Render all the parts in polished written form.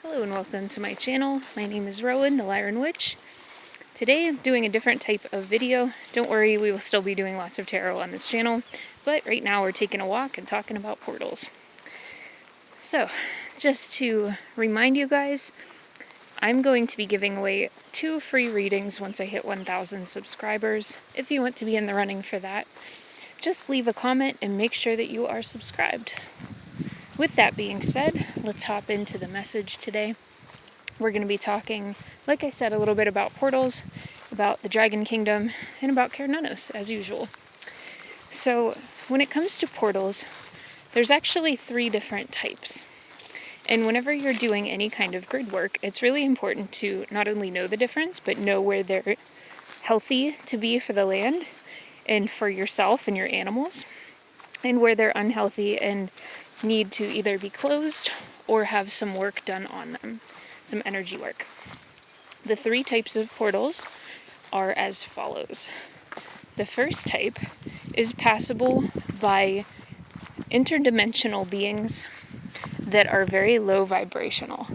Hello and welcome to my channel. My name is Rowan, the Lyranwitch. Today I'm doing a different type of video. Don't worry, we will still be doing lots of tarot on this channel, but right now we're taking a walk and talking about portals. So, just to remind you guys, I'm going to be giving away 2 free readings once I hit 1,000 subscribers. If you want to be in the running for that, just leave a comment and make sure that you are subscribed. With that being said, let's hop into the message today. We're going to be talking, like I said, a little bit about portals, about the Dragon Kingdom, and about Cernunnos, as usual. So, when it comes to portals, there's actually 3 different types. And whenever you're doing any kind of grid work, it's really important to not only know the difference, but know where they're healthy to be for the land, and for yourself and your animals, and where they're unhealthy and need to either be closed or have some work done on them, some energy work. The 3 types of portals are as follows. The first type is passable by interdimensional beings that are very low vibrational.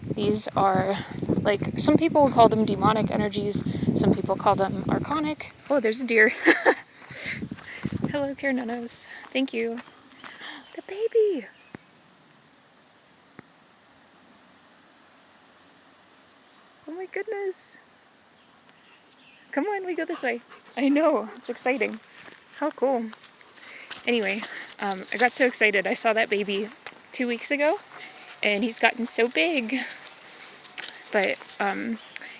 These are, like, some people call them demonic energies, some people call them archonic. Oh, there's a deer. Hello, Cernunnos. Thank you. The baby! Oh my goodness. Come on, we go this way. I know, it's exciting. How cool. Anyway, I got so excited. I saw that baby 2 weeks ago, and he's gotten so big. But,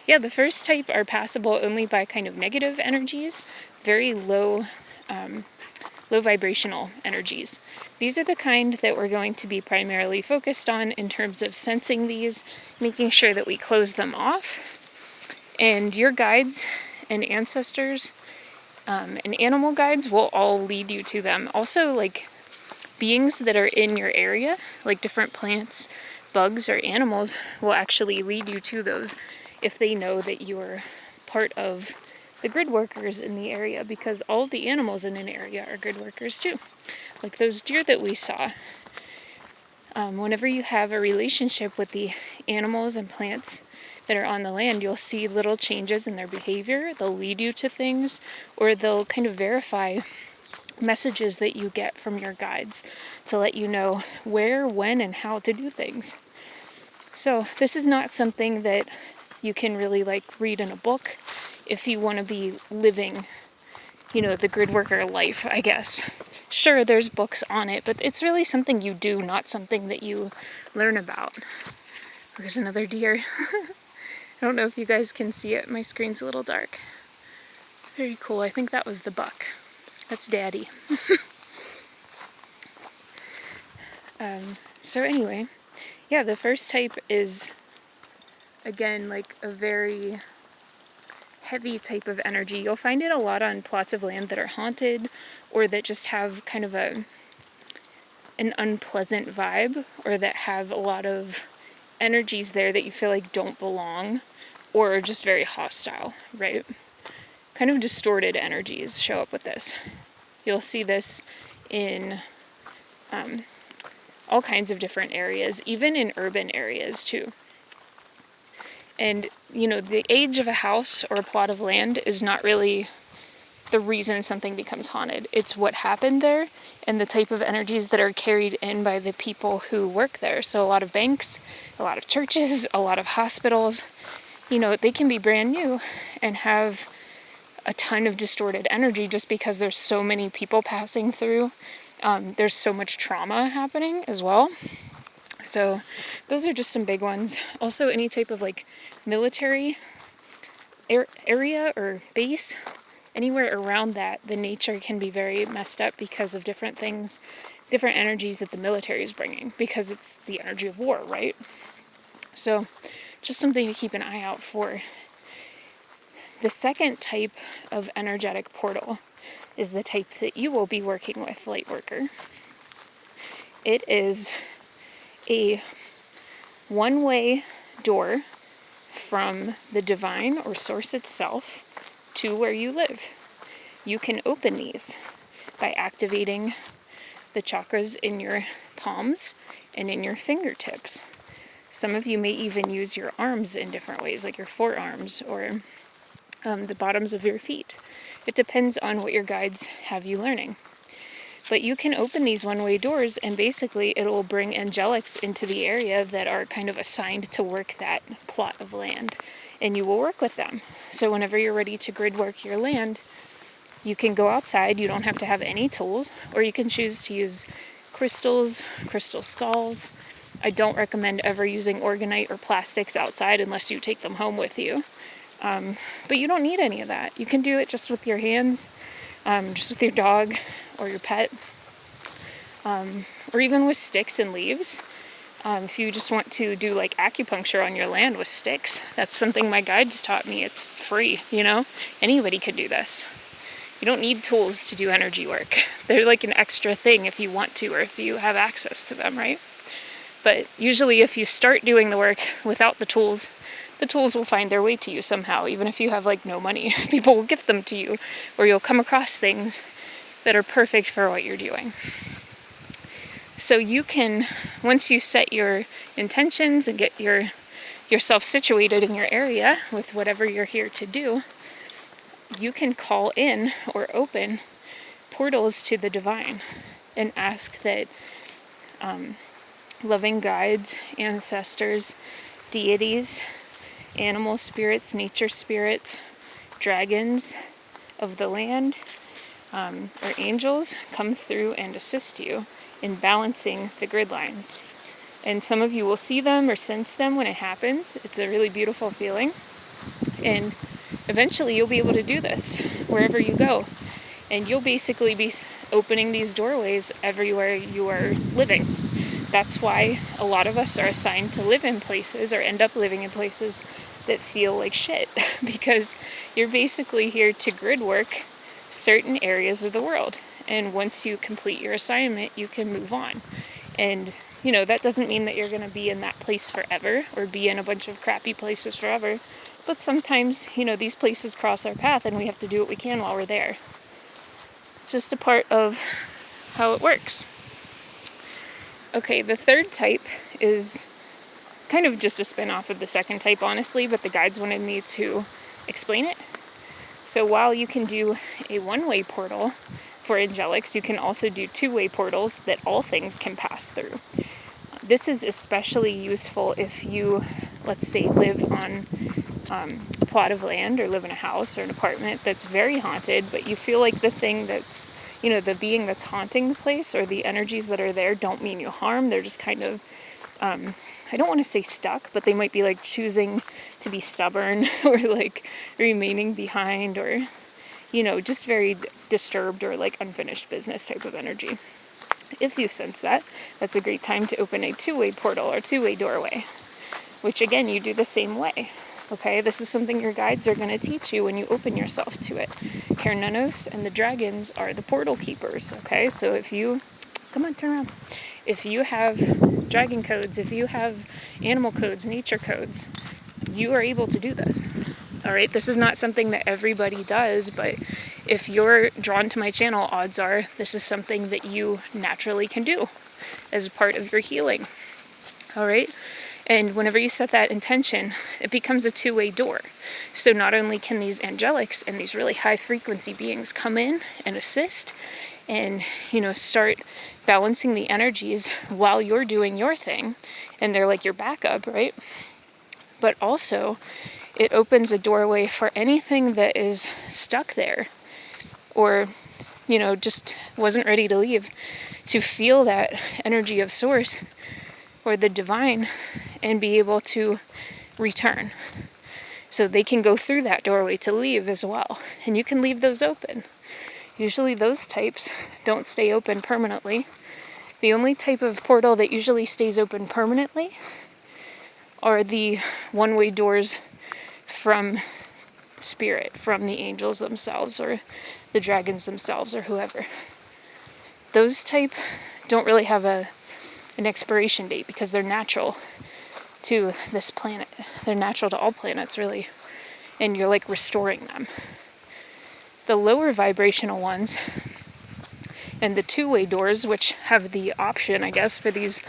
yeah, the first type are passable only by kind of negative energies, very low vibrational energies. These are the kind that we're going to be primarily focused on in terms of sensing these, making sure that we close them off. And your guides and ancestors and animal guides will all lead you to them. Also, like, beings that are in your area, like different plants, bugs, or animals, will actually lead you to those if they know that you're part of the grid workers in the area, because all of the animals in an area are grid workers too. Like those deer that we saw. Whenever you have a relationship with the animals and plants that are on the land, you'll see little changes in their behavior. They'll lead you to things, or they'll kind of verify messages that you get from your guides to let you know where, when, and how to do things. So this is not something that you can really read in a book if you want to be living, the grid worker life, I guess. Sure, there's books on it, but it's really something you do, not something that you learn about. There's another deer. I don't know if you guys can see it. My screen's a little dark. Very cool. I think that was the buck. That's Daddy. So anyway, yeah, the first type is, again, like a very heavy type of energy. You'll find it a lot on plots of land that are haunted, or that just have kind of an unpleasant vibe, or that have a lot of energies there that you feel like don't belong, or are just very hostile, right? Kind of distorted energies show up with this. You'll see this in all kinds of different areas, even in urban areas too. And, the age of a house or a plot of land is not really the reason something becomes haunted. It's what happened there and the type of energies that are carried in by the people who work there. So a lot of banks, a lot of churches, a lot of hospitals, they can be brand new and have a ton of distorted energy just because there's so many people passing through. There's so much trauma happening as well. So those are just some big ones. Also, any type of military area or base, anywhere around that, the nature can be very messed up because of different things, different energies that the military is bringing, because it's the energy of war, right? So just something to keep an eye out for. The second type of energetic portal is the type that you will be working with, Lightworker. It is a one-way door from the divine or source itself to where you live. You can open these by activating the chakras in your palms and in your fingertips. Some of you may even use your arms in different ways, like your forearms or the bottoms of your feet. It depends on what your guides have you learning. But you can open these one-way doors, and basically it will bring angelics into the area that are kind of assigned to work that plot of land, and you will work with them. So whenever you're ready to grid work your land, you can go outside. You don't have to have any tools, or you can choose to use crystals, crystal skulls. I don't recommend ever using organite or plastics outside unless you take them home with you. But you don't need any of that. You can do it just with your hands, just with your dog or your pet, or even with sticks and leaves. If you just want to do like acupuncture on your land with sticks, that's something my guides taught me. It's free, Anybody could do this. You don't need tools to do energy work. They're like an extra thing if you want to, or if you have access to them, right? But usually if you start doing the work without the tools will find their way to you somehow. Even if you have like no money, people will gift them to you, or you'll come across things that are perfect for what you're doing. So you can, once you set your intentions and get yourself situated in your area with whatever you're here to do, you can call in or open portals to the divine and ask that loving guides, ancestors, deities, animal spirits, nature spirits, dragons of the land, or angels come through and assist you in balancing the grid lines. And some of you will see them or sense them when it happens. It's a really beautiful feeling. And eventually you'll be able to do this wherever you go. And you'll basically be opening these doorways everywhere you are living. That's why a lot of us are assigned to live in places, or end up living in places that feel like shit. Because you're basically here to grid work certain areas of the world. And once you complete your assignment, you can move on. And, that doesn't mean that you're going to be in that place forever, or be in a bunch of crappy places forever. But sometimes, these places cross our path, and we have to do what we can while we're there. It's just a part of how it works. Okay, the third type is kind of just a spin-off of the second type, honestly, but the guides wanted me to explain it. So while you can do a one-way portal for angelics, you can also do two-way portals that all things can pass through. This is especially useful if you, let's say, live on a plot of land, or live in a house or an apartment that's very haunted, but you feel like the thing that's, the being that's haunting the place, or the energies that are there, don't mean you harm. They're just kind of, I don't want to say stuck, but they might be like choosing to be stubborn, or like remaining behind, or, just very disturbed, or like unfinished business type of energy. If you sense that, that's a great time to open a two-way portal or two-way doorway, which again, you do the same way. Okay, this is something your guides are going to teach you when you open yourself to it. Kernunos and the dragons are the portal keepers. Okay, so if you, come on, turn around. If you have dragon codes, if you have animal codes, nature codes, you are able to do this. All right, this is not something that everybody does, but if you're drawn to my channel, odds are this is something that you naturally can do as part of your healing. All right. And whenever you set that intention, it becomes a two-way door. So not only can these angelics and these really high-frequency beings come in and assist and, start balancing the energies while you're doing your thing, and they're like your backup, right? But also, it opens a doorway for anything that is stuck there, or, just wasn't ready to leave, to feel that energy of source or the divine and be able to return. So they can go through that doorway to leave as well. And you can leave those open. Usually those types don't stay open permanently. The only type of portal that usually stays open permanently are the one-way doors from spirit, from the angels themselves, or the dragons themselves, or whoever. Those type don't really have an expiration date, because they're natural to this planet. They're natural to all planets, really. And you're like restoring them. The lower vibrational ones, And the two-way doors, which have the option, I guess, for these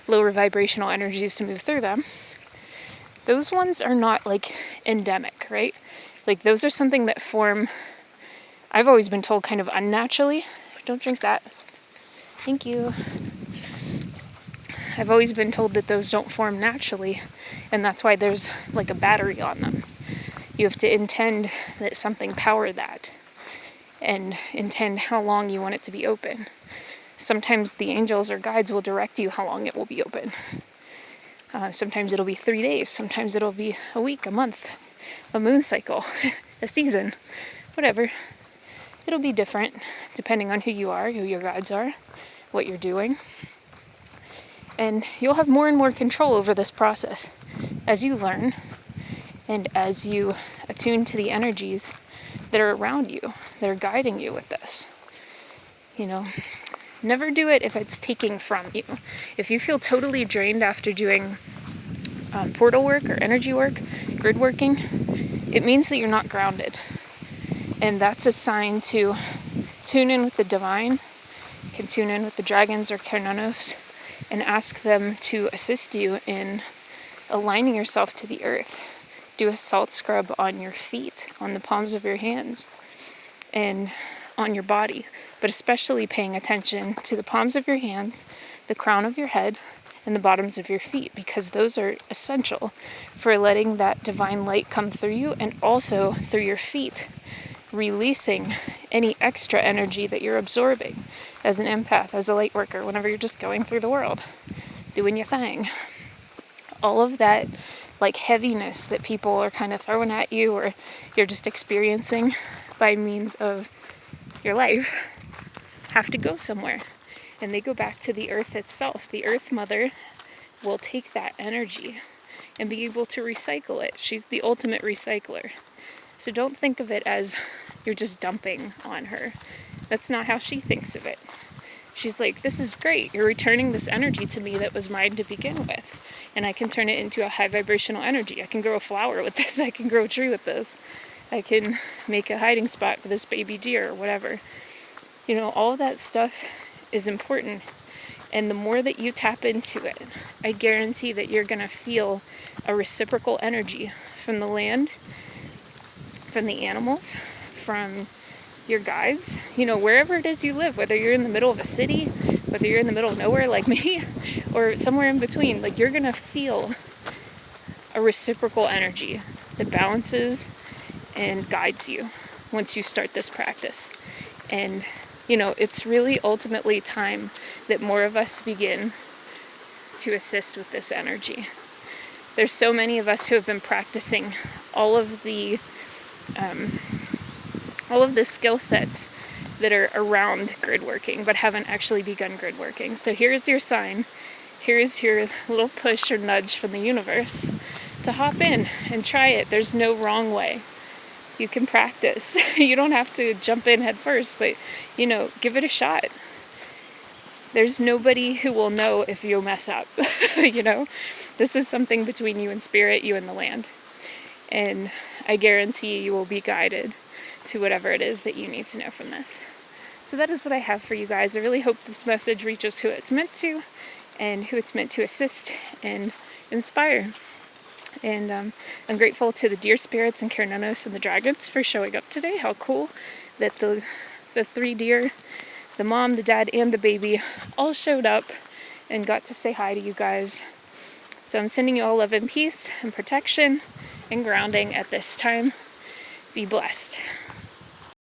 lower vibrational energies to move through them, those ones are not like endemic, right? Like those are something that form, I've always been told, kind of unnaturally. Don't drink that. Thank you. I've always been told that those don't form naturally, and that's why there's like a battery on them. You have to intend that something power that, and intend how long you want it to be open. Sometimes the angels or guides will direct you how long it will be open. Sometimes it'll be 3 days, sometimes it'll be a week, a month, a moon cycle, a season, whatever. It'll be different depending on who you are, who your guides are, what you're doing. And you'll have more and more control over this process as you learn and as you attune to the energies that are around you, that are guiding you with this. You know, never do it if it's taking from you. If you feel totally drained after doing portal work or energy work, grid working, it means that you're not grounded. And that's a sign to tune in with the divine. You can tune in with the dragons or Kernanos and ask them to assist you in aligning yourself to the earth. Do a salt scrub on your feet, on the palms of your hands, and on your body, but especially paying attention to the palms of your hands, the crown of your head, and the bottoms of your feet, because those are essential for letting that divine light come through you, and also through your feet, releasing any extra energy that you're absorbing as an empath, as a light worker, whenever you're just going through the world, doing your thing. All of that like heaviness that people are kind of throwing at you, or you're just experiencing by means of your life, have to go somewhere. And they go back to the earth itself. The earth mother will take that energy and be able to recycle it. She's the ultimate recycler. So don't think of it as you're just dumping on her. That's not how she thinks of it. She's like, this is great. You're returning this energy to me that was mine to begin with. And I can turn it into a high vibrational energy. I can grow a flower with this. I can grow a tree with this. I can make a hiding spot for this baby deer or whatever. You know, all of that stuff is important. And the more that you tap into it, I guarantee that you're going to feel a reciprocal energy from the land, from the animals, from your guides, you know, wherever it is you live, whether you're in the middle of a city, whether you're in the middle of nowhere like me, or somewhere in between, like you're going to feel a reciprocal energy that balances and guides you once you start this practice. And, you know, it's really ultimately time that more of us begin to assist with this energy. There's so many of us who have been practicing all of the skill sets that are around grid working, but haven't actually begun grid working. So here's your sign. Here's your little push or nudge from the universe to hop in and try it. There's no wrong way. You can practice. You don't have to jump in head first, but, you know, give it a shot. There's nobody who will know if you mess up, you know? This is something between you and spirit, you and the land. And I guarantee you will be guided to whatever it is that you need to know from this. So that is what I have for you guys. I really hope this message reaches who it's meant to, and who it's meant to assist and inspire. And I'm grateful to the deer spirits and Kernanos and the dragons for showing up today. How cool that the 3 deer, the mom, the dad, and the baby all showed up and got to say hi to you guys. So I'm sending you all love and peace and protection and grounding at this time. Be blessed.